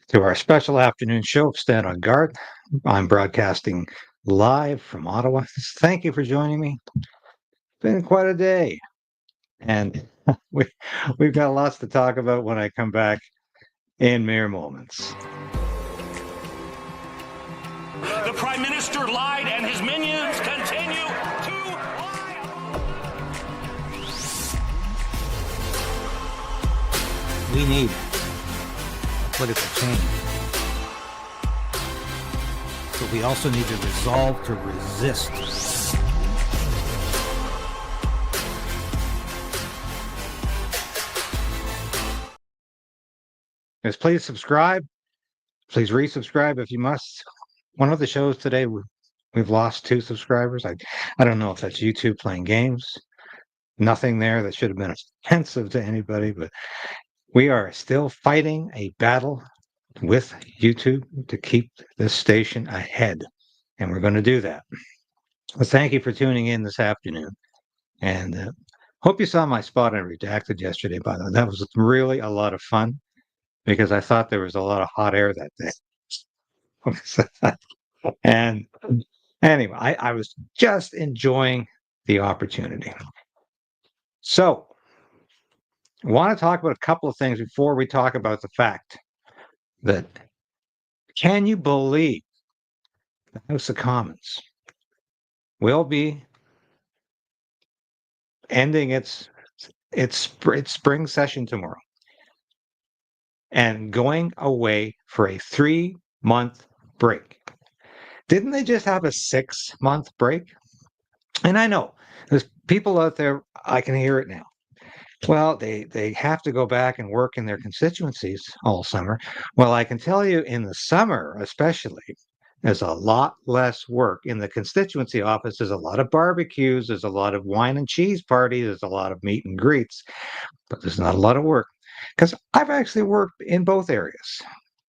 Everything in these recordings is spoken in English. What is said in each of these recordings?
To our special afternoon show of Stand on Guard. I'm broadcasting live from Ottawa. Thank you for joining me. It's been quite a day, and we, we've got lots to talk about when I come back in mere moments. The Prime Minister lied and his minions continue to lie. We need political change. But we also need to resolve to resist. Yes, please subscribe. Please resubscribe if you must. One of the shows today, we've lost 2 subscribers. I don't know if that's YouTube playing games. Nothing there that should have been offensive to anybody, but we are still fighting a battle with YouTube to keep this station ahead, and we're going to do that. Well, thank you for tuning in this afternoon, and hope you saw my spot on Redacted yesterday, by the way. That was really a lot of fun because I thought there was a lot of hot air that day. And anyway, I was just enjoying the opportunity. So I want to talk about a couple of things before we talk about the fact that, can you believe the House of Commons will be ending its spring session tomorrow and going away for a 3-month break? Didn't they just have a 6-month break? And I know there's people out there, I can hear it now. Well, they have to go back and work in their constituencies all summer. Well, I can tell you in the summer, especially, there's a lot less work in the constituency office. There's a lot of barbecues. There's a lot of wine and cheese parties. There's a lot of meet and greets, but there's not a lot of work because I've actually worked in both areas.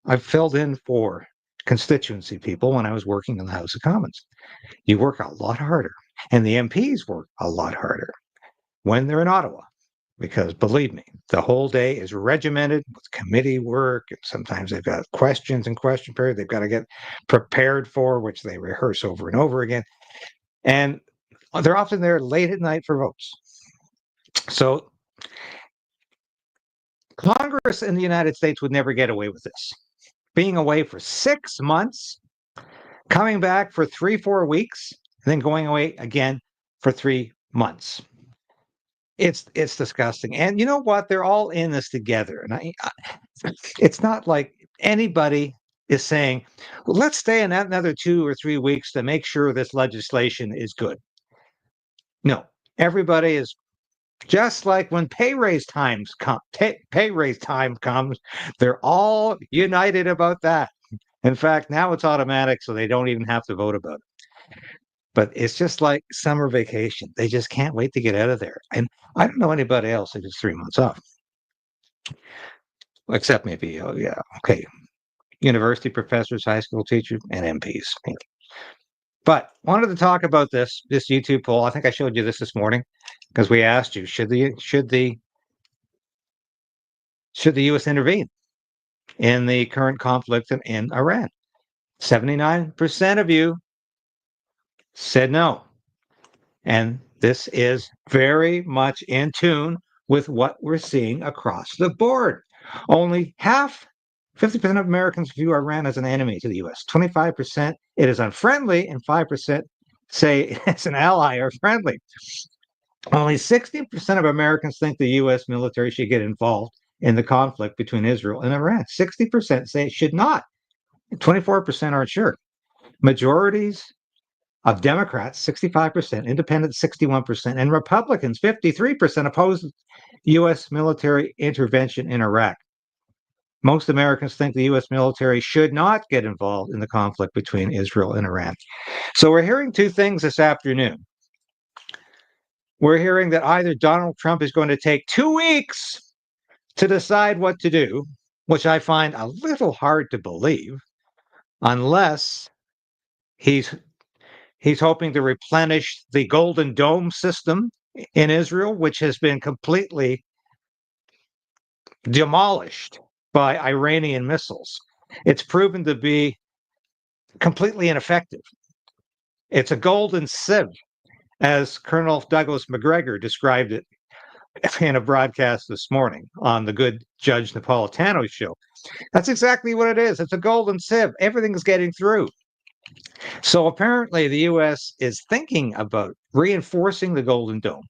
I've filled in for constituency people when I was working in the House of Commons. You work a lot harder, and the MPs work a lot harder when they're in Ottawa. Because believe me, the whole day is regimented with committee work. And sometimes they've got questions and question period they've got to get prepared for, which they rehearse over and over again. And they're often there late at night for votes. So Congress in the United States would never get away with this. Being away for 6 months, coming back for 3-4 weeks, and then going away again for 3 months. It's disgusting. And you know what? They're all in this together. And it's not like anybody is saying, well, let's stay in that another 2 or 3 weeks to make sure this legislation is good. No, everybody is just like when pay raise time comes, they're all united about that. In fact, now it's automatic, so they don't even have to vote about it. But it's just like summer vacation. They just can't wait to get out of there. And I don't know anybody else who gets 3 months off. Except maybe, university professors, high school teachers, and MPs. But wanted to talk about this YouTube poll. I think I showed you this morning because we asked you, should the U.S. intervene in the current conflict in Iran? 79% of you said no. And this is very much in tune with what we're seeing across the board. Only 50% of Americans view Iran as an enemy to the U.S. 25% it is unfriendly, and 5% say it's an ally or friendly. Only 60% of Americans think the U.S. military should get involved in the conflict between Israel and Iran. 60% say it should not. 24% aren't sure. Majorities of Democrats, 65%, Independents, 61%, and Republicans, 53%, oppose U.S. military intervention in Iraq. Most Americans think the U.S. military should not get involved in the conflict between Israel and Iran. So we're hearing 2 things this afternoon. We're hearing that either Donald Trump is going to take 2 weeks to decide what to do, which I find a little hard to believe, unless he's hoping to replenish the Golden Dome system in Israel, which has been completely demolished by Iranian missiles. it's proven to be completely ineffective. It's a golden sieve, as Colonel Douglas McGregor described it in a broadcast this morning on the good Judge Napolitano show. That's exactly what it is. It's a golden sieve. Everything's getting through. So apparently the U.S. is thinking about reinforcing the Golden Dome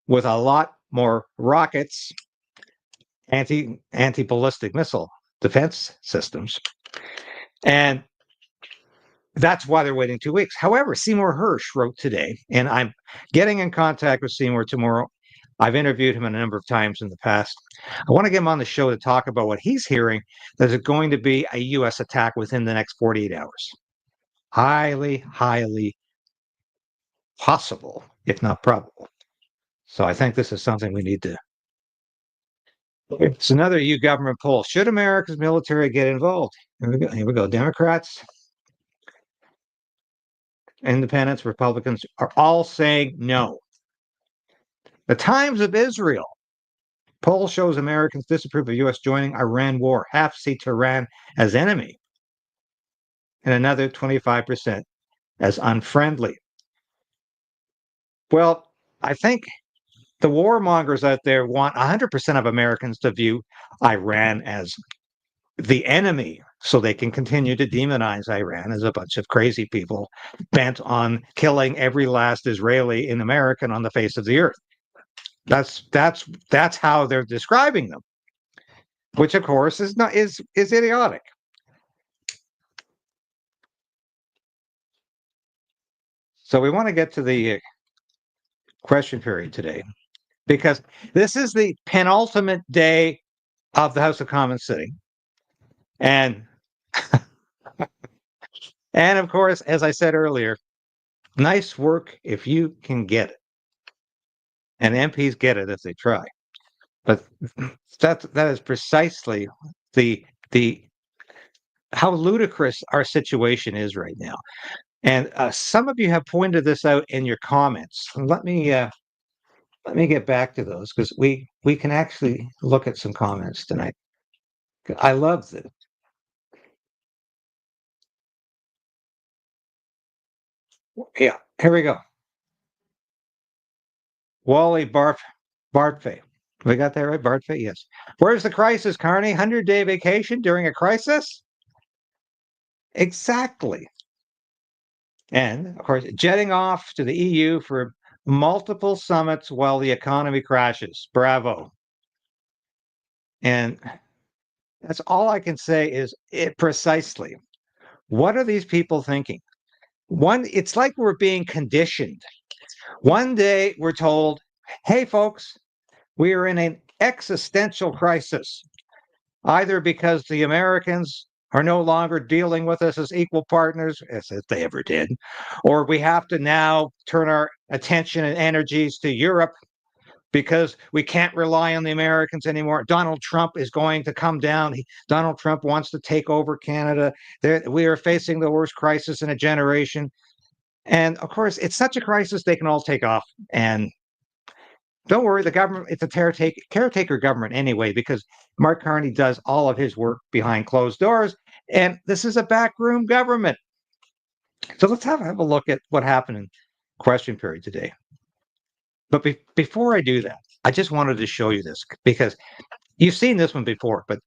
with a lot more rockets, anti-ballistic missile defense systems. And that's why they're waiting 2 weeks. However, Seymour Hersh wrote today, and I'm getting in contact with Seymour tomorrow. I've interviewed him a number of times in the past. I want to get him on the show to talk about what he's hearing. There's going to be a U.S. attack within the next 48 hours. Highly, highly possible, if not probable. So I think this is something we need to. It's another EU government poll. Should America's military get involved? Here we go. Here we go. Democrats, Independents, Republicans are all saying no. The Times of Israel poll shows Americans disapprove of U.S. joining Iran war. Half see Tehran as enemy, and another 25% as unfriendly. Well, I think the warmongers out there want 100% of Americans to view Iran as the enemy so they can continue to demonize Iran as a bunch of crazy people bent on killing every last Israeli and American on the face of the earth. That's how they're describing them, which of course is idiotic. So we want to get to the question period today, because this is the penultimate day of the House of Commons sitting. And and of course, as I said earlier, nice work if you can get it. And MPs get it if they try. But that is precisely the how ludicrous our situation is right now. And some of you have pointed this out in your comments. Let me get back to those, because we can actually look at some comments tonight. I love this. Yeah, here we go. Wally Bartfay. We got that right, Bartfay? Yes. Where's the crisis, Carney? 100-day vacation during a crisis? Exactly. And, of course, jetting off to the EU for multiple summits while the economy crashes. Bravo. And that's all I can say is it precisely. What are these people thinking? It's like we're being conditioned. One day we're told, hey, folks, we are in an existential crisis, either because the Americans are no longer dealing with us as equal partners, as if they ever did, or we have to now turn our attention and energies to Europe because we can't rely on the Americans anymore. Donald Trump is going to come down. Donald Trump wants to take over Canada. We are facing the worst crisis in a generation. And of course, it's such a crisis they can all take off. And don't worry, the government, it's a caretaker government anyway, because Mark Carney does all of his work behind closed doors. And this is a backroom government. So let's have a look at what happened in question period today. But before I do that, I just wanted to show you this, because you've seen this one before, but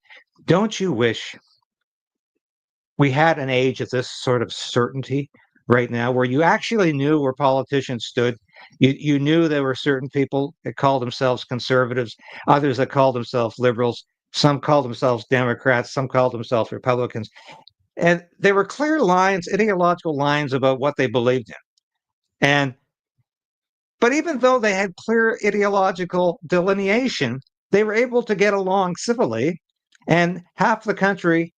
don't you wish we had an age of this sort of certainty right now, where you actually knew where politicians stood? You knew there were certain people that called themselves conservatives, others that called themselves liberals, some called themselves Democrats, some called themselves Republicans. And there were clear lines, ideological lines about what they believed in. But even though they had clear ideological delineation, they were able to get along civilly, and half the country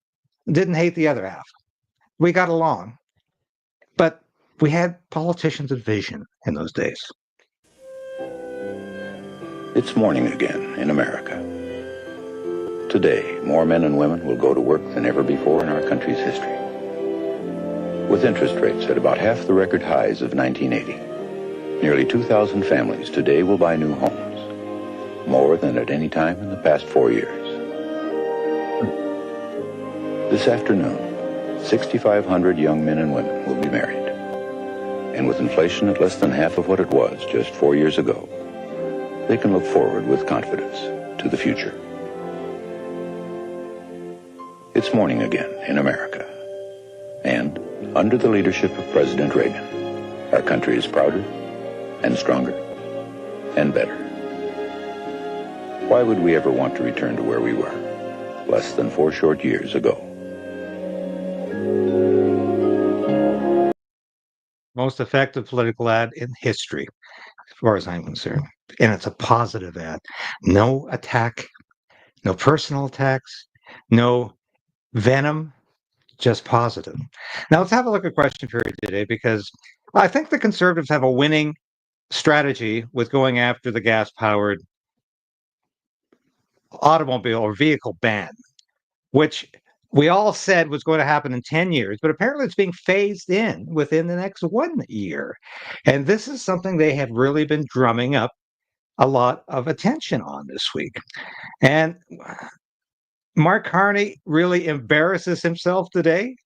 didn't hate the other half. We got along. But we had politicians of vision in those days. It's morning again in America. Today, more men and women will go to work than ever before in our country's history. With interest rates at about half the record highs of 1980, nearly 2,000 families today will buy new homes, more than at any time in the past 4 years. This afternoon, 6,500 young men and women will be married. And with inflation at less than half of what it was just 4 years ago, they can look forward with confidence to the future. It's morning again in America. And under the leadership of President Reagan, our country is prouder and stronger and better. Why would we ever want to return to where we were less than 4 short years ago? Most effective political ad in history, as far as I'm concerned. And it's a positive ad. No attack, no personal attacks, no venom, just positive. Now let's have a look at question period today, because I think the Conservatives have a winning strategy with going after the gas-powered automobile or vehicle ban, which we all said was going to happen in 10 years, but apparently it's being phased in within the next 1 year. And this is something they have really been drumming up a lot of attention on this week. And Mark Carney really embarrasses himself today.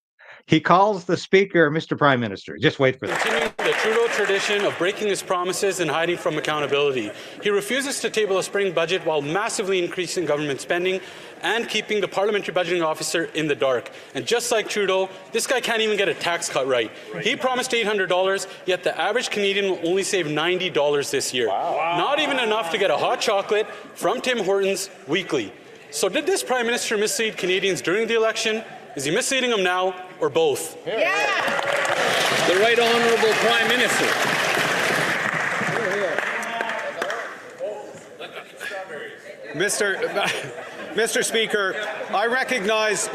He calls the speaker Mr. Prime Minister. Just wait for that. Continuing the Trudeau tradition of breaking his promises and hiding from accountability. He refuses to table a spring budget while massively increasing government spending and keeping the Parliamentary Budgeting Officer in the dark. And just like Trudeau, this guy can't even get a tax cut right. He promised $800, yet the average Canadian will only save $90 this year. Wow. Not even enough to get a hot chocolate from Tim Hortons weekly. So did this Prime Minister mislead Canadians during the election? Is he misleading them now, or both? Yeah. The Right Honourable Prime Minister. Mr. Speaker, I recognize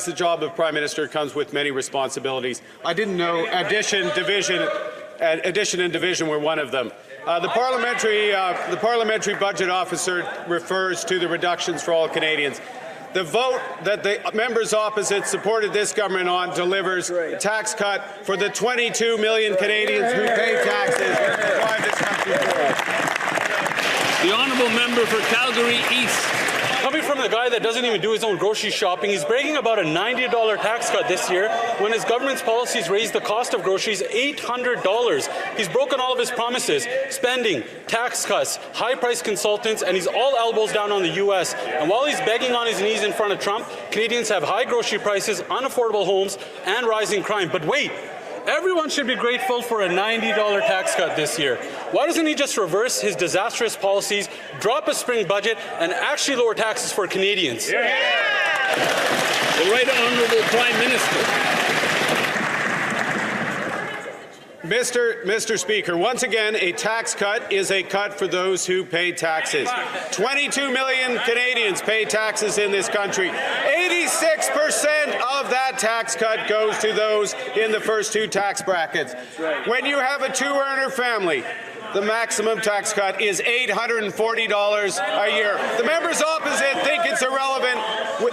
the job of Prime Minister comes with many responsibilities. I didn't know addition and division were one of them. The Parliamentary Budget Officer refers to the reductions for all Canadians. The vote that the members opposite supported this government on delivers a tax cut for the 22 million Canadians who pay taxes and drive this country forward. The honourable member for Calgary East. Coming from the guy that doesn't even do his own grocery shopping, he's bragging about a $90 tax cut this year when his government's policies raised the cost of groceries $800. He's broken all of his promises, spending, tax cuts, high-priced consultants, and he's all elbows down on the U.S. And while he's begging on his knees in front of Trump, Canadians have high grocery prices, unaffordable homes, and rising crime. But wait, everyone should be grateful for a $90 tax cut this year. Why doesn't he just reverse his disastrous policies, drop a spring budget, and actually lower taxes for Canadians? Yeah. The Right Honourable Prime Minister. Mr. Speaker, once again, a tax cut is a cut for those who pay taxes. 22 million Canadians pay taxes in this country. 86% of that tax cut goes to those in the first two tax brackets. When you have a two-earner family, the maximum tax cut is $840 a year. The members opposite think it's irrelevant.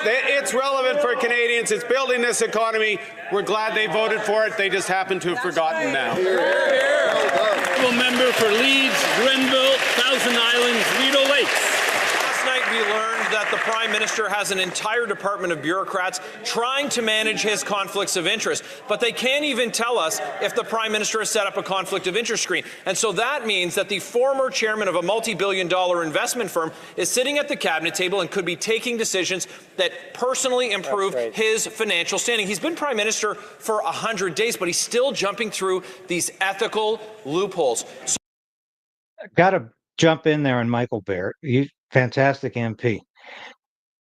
It's relevant for Canadians. It's building this economy. We're glad they voted for it. They just happen to have forgotten now. Honourable member for Leeds, Grenville, Thousand Islands, Rideau Lakes. Last night we learned that the Prime Minister has an entire department of bureaucrats trying to manage his conflicts of interest, but they can't even tell us if the Prime Minister has set up a conflict of interest screen. And so that means that the former chairman of a multi-billion-dollar investment firm is sitting at the cabinet table and could be taking decisions that personally improve his financial standing. He's been Prime Minister for 100 days, but he's still jumping through these ethical loopholes. Got to jump in there on Michael Barrett. He's fantastic MP.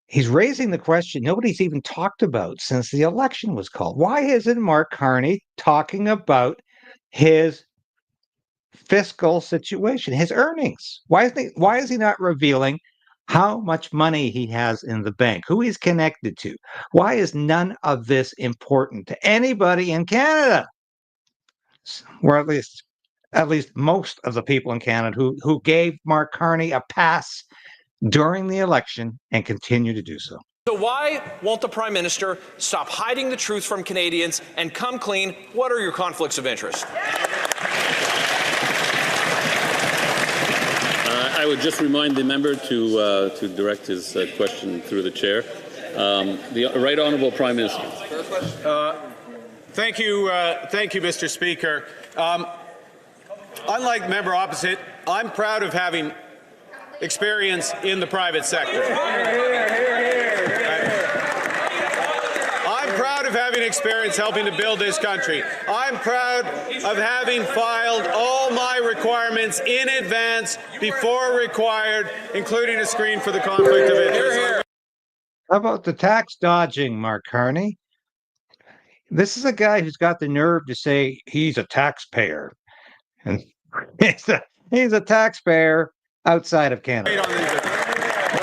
He's raising the question nobody's even talked about since the election was called. Why isn't Mark Carney talking about his fiscal situation, his earnings? Why is he not revealing how much money he has in the bank, who he's connected to? Why is none of this important to anybody in Canada? Or at least most of the people in Canada who gave Mark Carney a pass during the election and continue to do so. So why won't the Prime Minister stop hiding the truth from Canadians and come clean? What are your conflicts of interest? I would just remind the member to direct his question through the chair. The Right Honourable Prime Minister. Thank you, Mr. Speaker. Unlike member opposite, I'm proud of having experience in the private sector. I'm proud of having experience helping to build this country. I'm proud of having filed all my requirements in advance before required, including a screen for the conflict of interest. How about the tax dodging, Mark Carney? This is a guy who's got the nerve to say he's a taxpayer. And he's a taxpayer outside of Canada.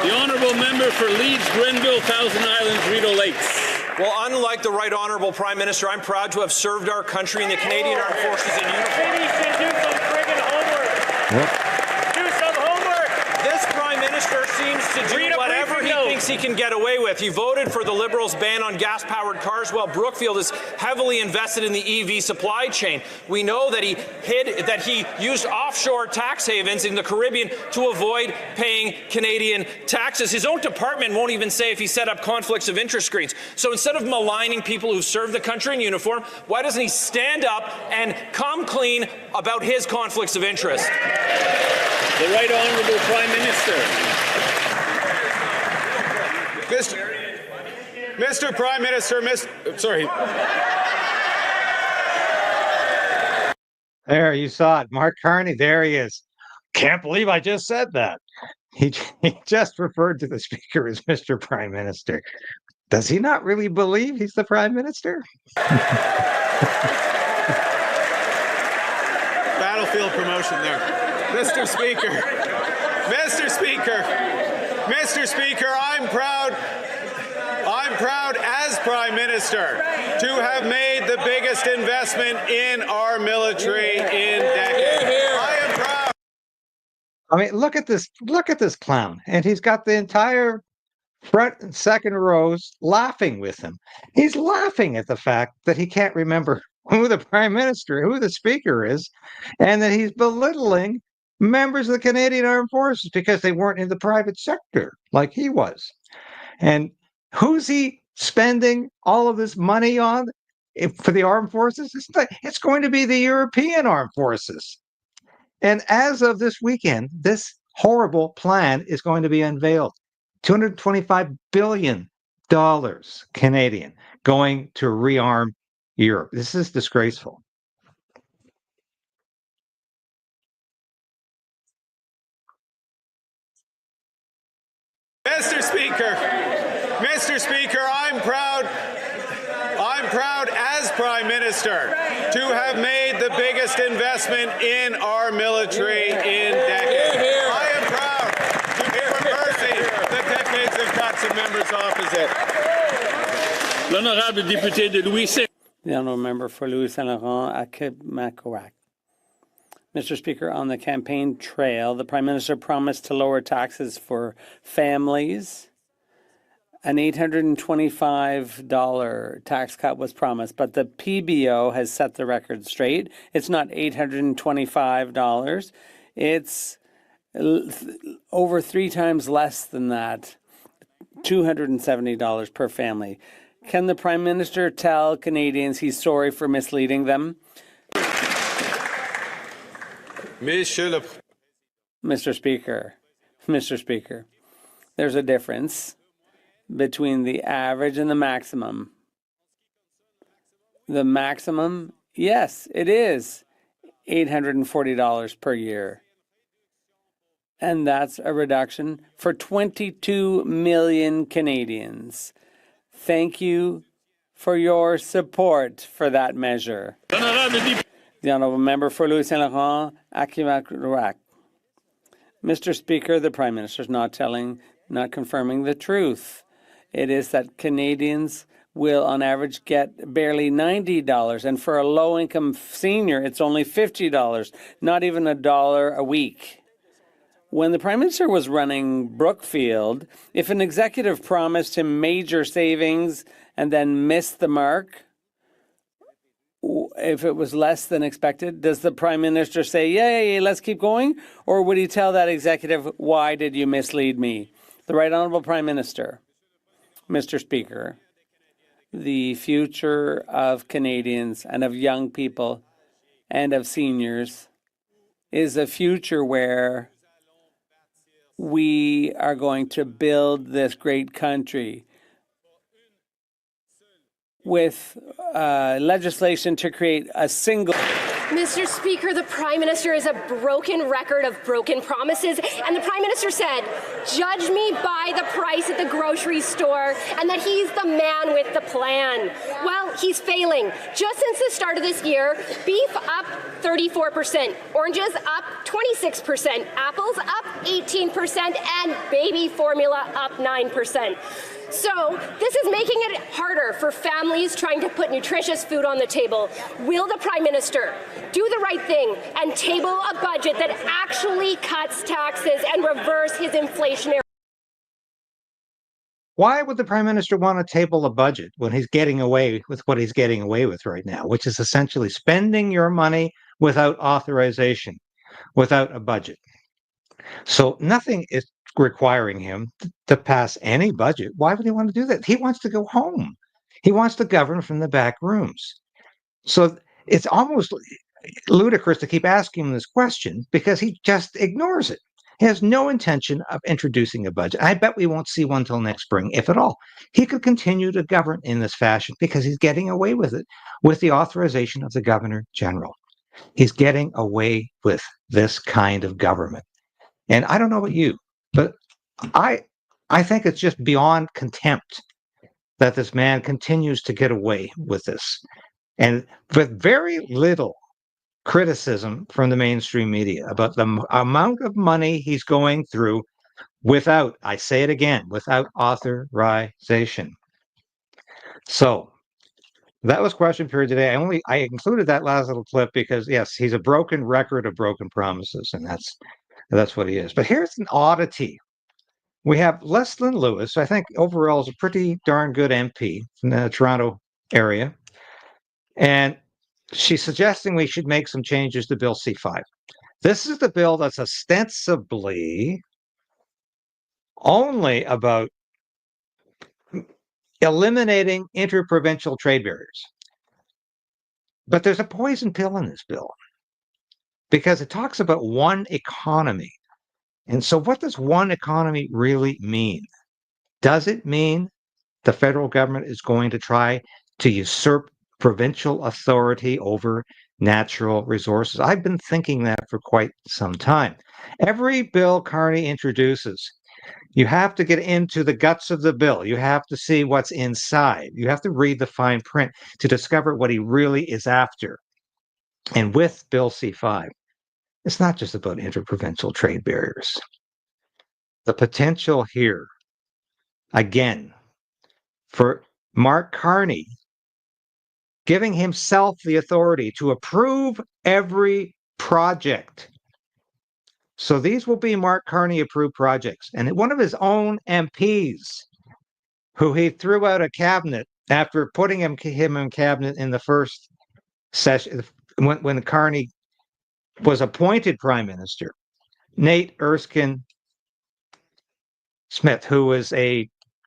The Honourable Member for Leeds, Grenville, Thousand Islands, Rideau Lakes. Well, unlike the Right Honourable Prime Minister, I'm proud to have served our country in the Canadian Armed Forces in uniform. Do some friggin' homework. Do some homework. This Prime Minister seems to do whatever he thinks he can get away with. He voted for the Liberals' ban on gas-powered cars, while Brookfield is heavily invested in the EV supply chain. We know that he used offshore tax havens in the Caribbean to avoid paying Canadian taxes. His own department won't even say if he set up conflicts of interest screens. So instead of maligning people who serve the country in uniform, why doesn't he stand up and come clean about his conflicts of interest? The Right Honourable Prime Minister. Mr. Prime Minister, sorry. There, you saw it. Mark Carney, there he is. Can't believe I just said that. He just referred to the Speaker as Mr. Prime Minister. Does he not really believe he's the Prime Minister? Battlefield promotion there. Mr. Speaker, I'm proud as Prime Minister to have made the biggest investment in our military in decades. I am proud. I mean, look at this clown. And he's got the entire front and second rows laughing with him. He's laughing at the fact that he can't remember who the Prime Minister, who the Speaker is, and that he's belittling members of the Canadian Armed Forces because they weren't in the private sector like he was. And who's he spending all of this money on for the armed forces? It's going to be the European armed forces. And as of this weekend, this horrible plan is going to be unveiled. $225 billion Canadian going to rearm Europe. This is disgraceful. Mr. Speaker, I'm proud as Prime Minister to have made the biggest investment in our military in decades. I am proud to be reversing the decades of cuts of members opposite. L'honorable député de Louis Saint. The honourable member for Louis Saint Laurent, Akib-Makawak. Mr. Speaker, on the campaign trail, the Prime Minister promised to lower taxes for families. An $825 tax cut was promised, but the PBO has set the record straight. It's not $825. It's over 3 times less than that, $270 per family. Can the Prime Minister tell Canadians he's sorry for misleading them? Mr. Speaker, there's a difference between the average and the maximum. The maximum, yes, it is $840 per year. And that's a reduction for 22 million Canadians. Thank you for your support for that measure. The honourable member for Louis Saint Laurent, Akimak. Mr. Speaker, the Prime Minister is not confirming the truth. It is that Canadians will, on average, get barely $90, and for a low-income senior, it's only $50, not even $1 a week. When the Prime Minister was running Brookfield, if an executive promised him major savings and then missed the mark, if it was less than expected, does the Prime Minister say, yay, let's keep going? Or would he tell that executive, why did you mislead me? The Right Honourable Prime Minister. Mr. Speaker, the future of Canadians and of young people and of seniors is a future where we are going to build this great country with legislation to create a single. Mr. Speaker, the Prime Minister is a broken record of broken promises, and the Prime Minister said, "Judge me by the price at the grocery store," and that he's the man with the plan. Well, he's failing. Just since the start of this year, beef up 34%, oranges up 26%, apples up 18%, and baby formula up 9%. So this is making it harder for families trying to put nutritious food on the table. Will the Prime Minister do the right thing and table a budget that actually cuts taxes and reverse his inflationary? Why would the Prime Minister want to table a budget when he's getting away with what he's getting away with right now, which is essentially spending your money without authorization, without a budget? So nothing is requiring him to pass any budget. Why would he want to do that? He wants to go home. He wants to govern from the back rooms. So it's almost ludicrous to keep asking him this question because he just ignores it. He has no intention of introducing a budget. I bet we won't see one till next spring, if at all. He could continue to govern in this fashion because he's getting away with it with the authorization of the Governor General. He's getting away with this kind of government. And I don't know about you, but I think it's just beyond contempt that this man continues to get away with this. And with very little criticism from the mainstream media about the amount of money he's going through without, I say it again, without authorization. So that was question period today. I included that last little clip because yes, he's a broken record of broken promises, and that's what he is. But here's an oddity. We have Leslyn Lewis, I think overall is a pretty darn good MP from the Toronto area. And she's suggesting we should make some changes to Bill C-5. This is the bill that's ostensibly only about eliminating interprovincial trade barriers. But there's a poison pill in this bill because it talks about one economy. And so what does one economy really mean? Does it mean the federal government is going to try to usurp provincial authority over natural resources? I've been thinking that for quite some time. Every bill Carney introduces, you have to get into the guts of the bill. You have to see what's inside. You have to read the fine print to discover what he really is after. And with Bill C-5, it's not just about interprovincial trade barriers. The potential here, again, for Mark Carney giving himself the authority to approve every project. So these will be Mark Carney approved projects. And one of his own MPs, who he threw out of cabinet after putting him in cabinet in the first session, when Carney was appointed prime minister, Nate Erskine Smith, who was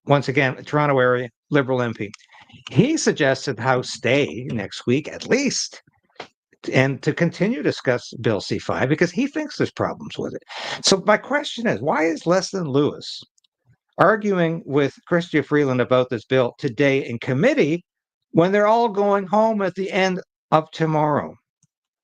once again, a Toronto area Liberal MP. He suggested House stay next week at least and to continue to discuss Bill C-5 because he thinks there's problems with it. So my question is, why is Leslyn Lewis arguing with Chrystia Freeland about this bill today in committee when they're all going home at the end of tomorrow?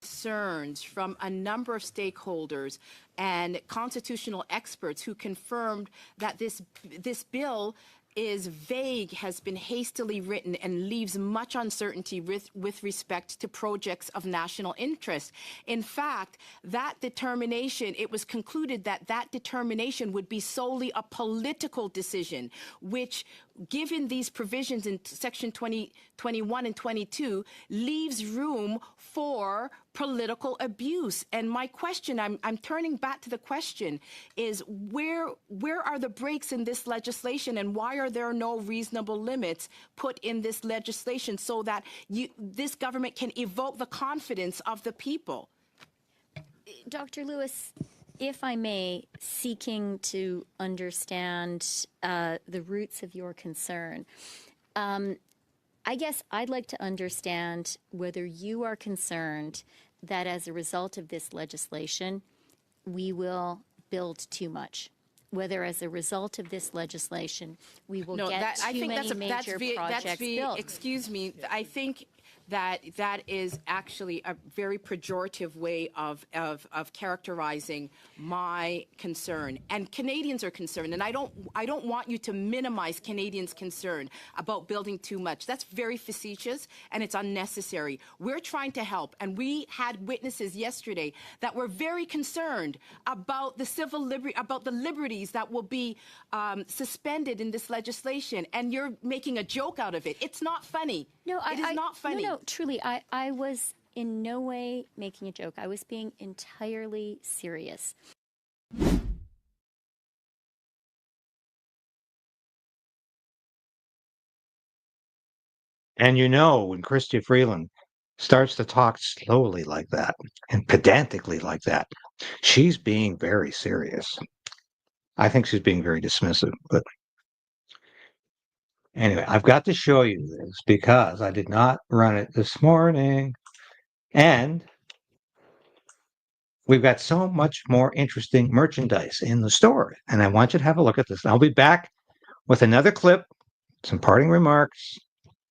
Concerns from a number of stakeholders and constitutional experts who confirmed that this bill is vague, has been hastily written, and leaves much uncertainty with respect to projects of national interest. In fact, that determination, it was concluded that that determination would be solely a political decision, which, given these provisions in Section 21 and 22, leaves room for political abuse. And my question, I'm turning back to the question, is where are the breaks in this legislation, and why are there no reasonable limits put in this legislation so that this government can evoke the confidence of the people? Dr. Lewis, if I may, seeking to understand the roots of your concern. I guess I'd like to understand whether you are concerned that as a result of this legislation, we will build too much. Whether as a result of this legislation, we will get too many major projects built. Excuse me, I think that is actually a very pejorative way of characterizing my concern. And Canadians are concerned, and I don't want you to minimize Canadians' concern about building too much. That's very facetious and it's unnecessary. We're trying to help, and we had witnesses yesterday that were very concerned about the civil liberty, about the liberties that will be suspended in this legislation, and you're making a joke out of it. It's not funny. No, it is not funny. No, truly, I was in no way making a joke. I was being entirely serious. And you know, when Chrystia Freeland starts to talk slowly like that and pedantically like that, she's being very serious. I think she's being very dismissive, but anyway, I've got to show you this because I did not run it this morning. And we've got so much more interesting merchandise in the store. And I want you to have a look at this. I'll be back with another clip, some parting remarks.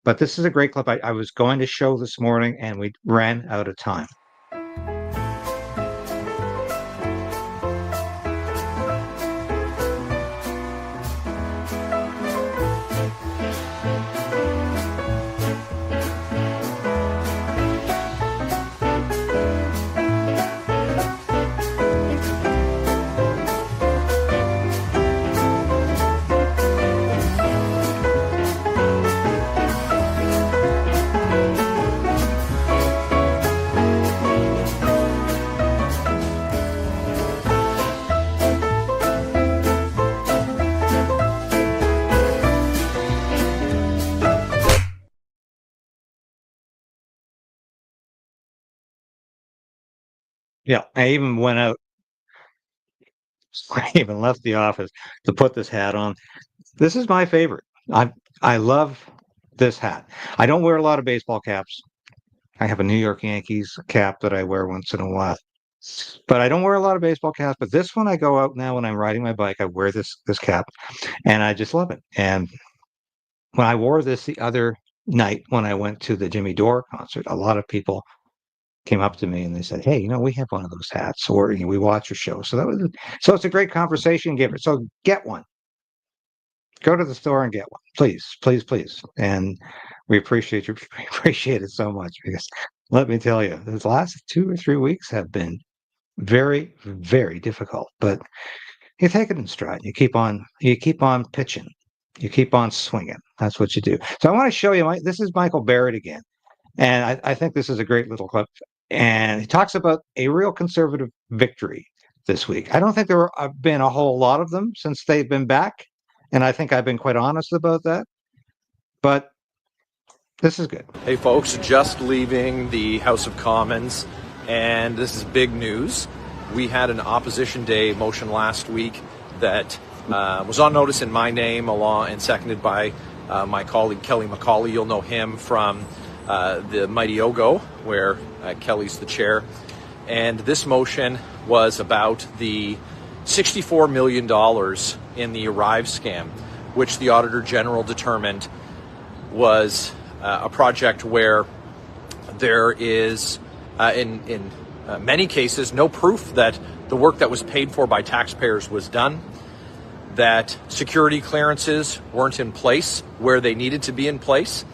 But this is a great clip I was going to show this morning, and we ran out of time. Yeah, I even went out. I even left the office to put this hat on. This is my favorite. I love this hat. I don't wear a lot of baseball caps. I have a New York Yankees cap that I wear once in a while. But I don't wear a lot of baseball caps. But this one, I go out now when I'm riding my bike, I wear this cap, and I just love it. And when I wore this the other night when I went to the Jimmy Dore concert, a lot of people came up to me and they said, "Hey, you know, we have one of those hats, or we watch your show." So it's a great conversation. So get one. Go to the store and get one, please, please, please. And we appreciate it so much, because let me tell you, the last 2 or 3 weeks have been very, very difficult. But you take it in stride. You keep on pitching. You keep on swinging. That's what you do. So I want to show you. This is Michael Barrett again. And I think this is a great little clip. And he talks about a real conservative victory this week. I don't think there have been a whole lot of them since they've been back. And I think I've been quite honest about that. But this is good. Hey, folks, just leaving the House of Commons. And this is big news. We had an Opposition Day motion last week that was on notice in my name, along and seconded by my colleague Kelly McCauley. You'll know him from the Mighty Ogo, where Kelly's the chair. And this motion was about the $64 million in the Arrive scam, which the Auditor General determined was a project where there is, in many cases, no proof that the work that was paid for by taxpayers was done, that security clearances weren't in place where they needed to be in place,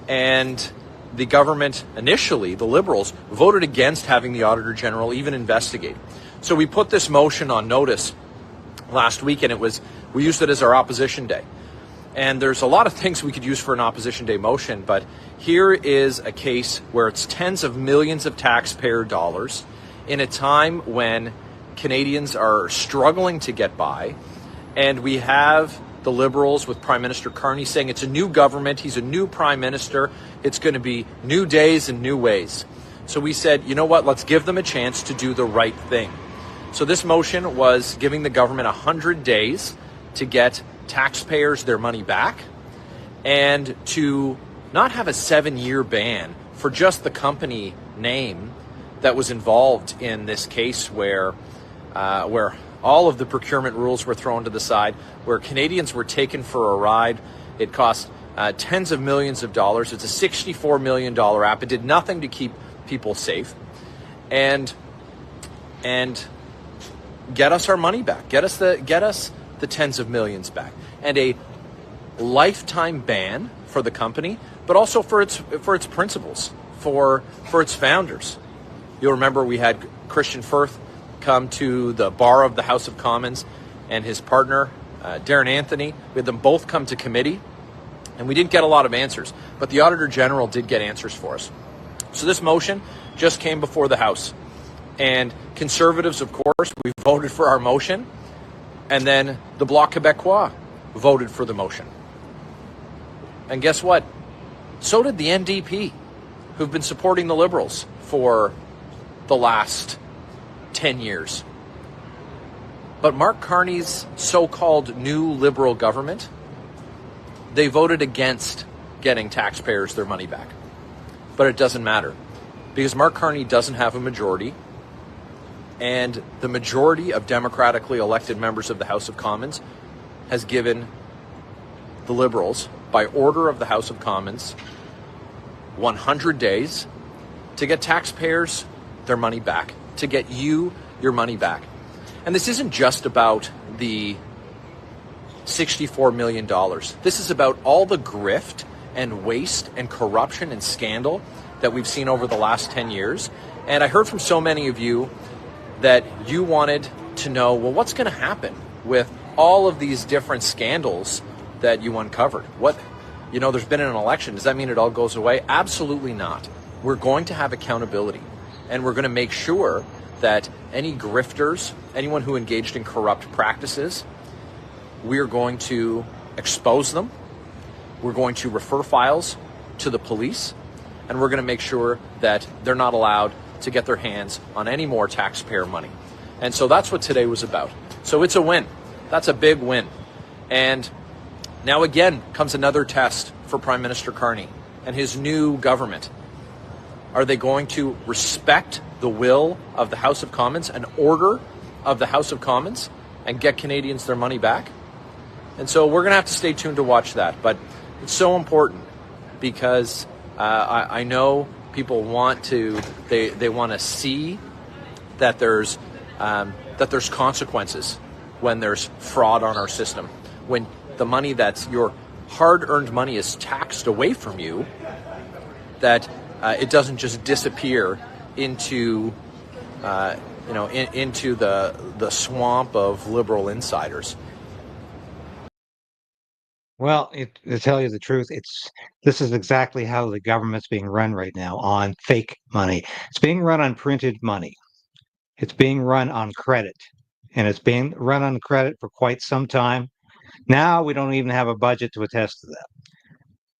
and the government initially, the Liberals, voted against having the Auditor General even investigate. So we put this motion on notice last week, and we used it as our Opposition Day. And there's a lot of things we could use for an Opposition Day motion, but here is a case where it's tens of millions of taxpayer dollars in a time when Canadians are struggling to get by, and we have the Liberals with Prime Minister Carney saying it's a new government, he's a new Prime Minister, it's going to be new days and new ways. So we said, you know what, let's give them a chance to do the right thing. So this motion was giving the government 100 days to get taxpayers their money back and to not have a 7-year ban for just the company name that was involved in this case where all of the procurement rules were thrown to the side, where Canadians were taken for a ride. It cost tens of millions of dollars. It's a $64 million app. It did nothing to keep people safe. And get us our money back. Get us the tens of millions back. And a lifetime ban for the company, but also for its principals, for its founders. You'll remember we had Christian Firth come to the bar of the House of Commons, and his partner, Darren Anthony. We had them both come to committee, and we didn't get a lot of answers, but the Auditor General did get answers for us. So this motion just came before the House, and Conservatives, of course, we voted for our motion, and then the Bloc Québécois voted for the motion. And guess what? So did the NDP, who've been supporting the Liberals for the last 10 years. But Mark Carney's so-called new Liberal government, they voted against getting taxpayers their money back. But it doesn't matter, because Mark Carney doesn't have a majority, and the majority of democratically elected members of the House of Commons has given the Liberals, by order of the House of Commons, 100 days to get taxpayers their money back, to get you your money back. And this isn't just about the $64 million. This is about all the grift and waste and corruption and scandal that we've seen over the last 10 years. And I heard from so many of you that you wanted to know, well, what's going to happen with all of these different scandals that you uncovered? There's been an election. Does that mean it all goes away? Absolutely not. We're going to have accountability, and we're going to make sure that any grifters, anyone who engaged in corrupt practices, we're going to expose them. We're going to refer files to the police, and we're going to make sure that they're not allowed to get their hands on any more taxpayer money. And so that's what today was about. So it's a win. That's a big win. And now again comes another test for Prime Minister Carney and his new government. Are they going to respect the will of the House of Commons, an order of the House of Commons, and get Canadians their money back? And so we're going to have to stay tuned to watch that. But it's so important because I know people want to, they want to see that there's consequences when there's fraud on our system, when the money that's your hard-earned money is taxed away from you, that it doesn't just disappear into into the swamp of Liberal insiders. Well, to tell you the truth, this is exactly how the government's being run right now, on fake money. It's being run on printed money. It's being run on credit, and it's being run on credit for quite some time. Now we don't even have a budget to attest to that.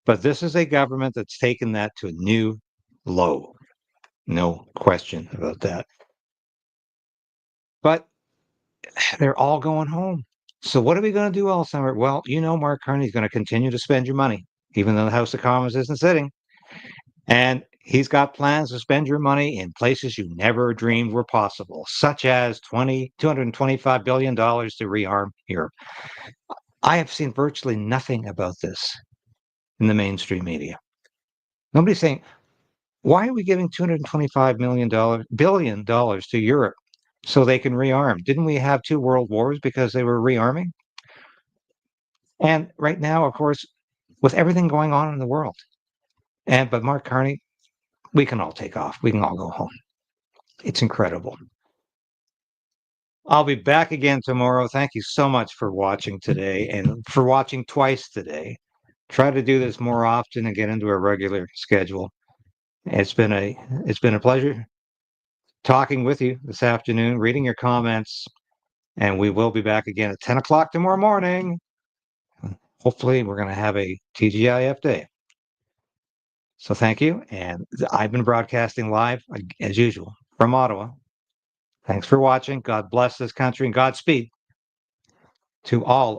But this is a government that's taken that to a new low. No question about that. But they're all going home. So what are we going to do all summer? Well, Mark Carney's going to continue to spend your money, even though the House of Commons isn't sitting. And he's got plans to spend your money in places you never dreamed were possible, such as $225 billion to rearm Europe. I have seen virtually nothing about this in the mainstream media. Nobody's saying, why are we giving $225 billion to Europe so they can rearm? Didn't we have 2 world wars because they were rearming? And right now, of course, with everything going on in the world, but Mark Carney, we can all take off. We can all go home. It's incredible. I'll be back again tomorrow. Thank you so much for watching today and for watching twice today. Try to do this more often and get into a regular schedule. It's been a pleasure talking with you this afternoon, reading your comments, and we will be back again at 10 o'clock tomorrow morning. Hopefully, we're going to have a TGIF day. So thank you, and I've been broadcasting live, as usual, from Ottawa. Thanks for watching. God bless this country and Godspeed to all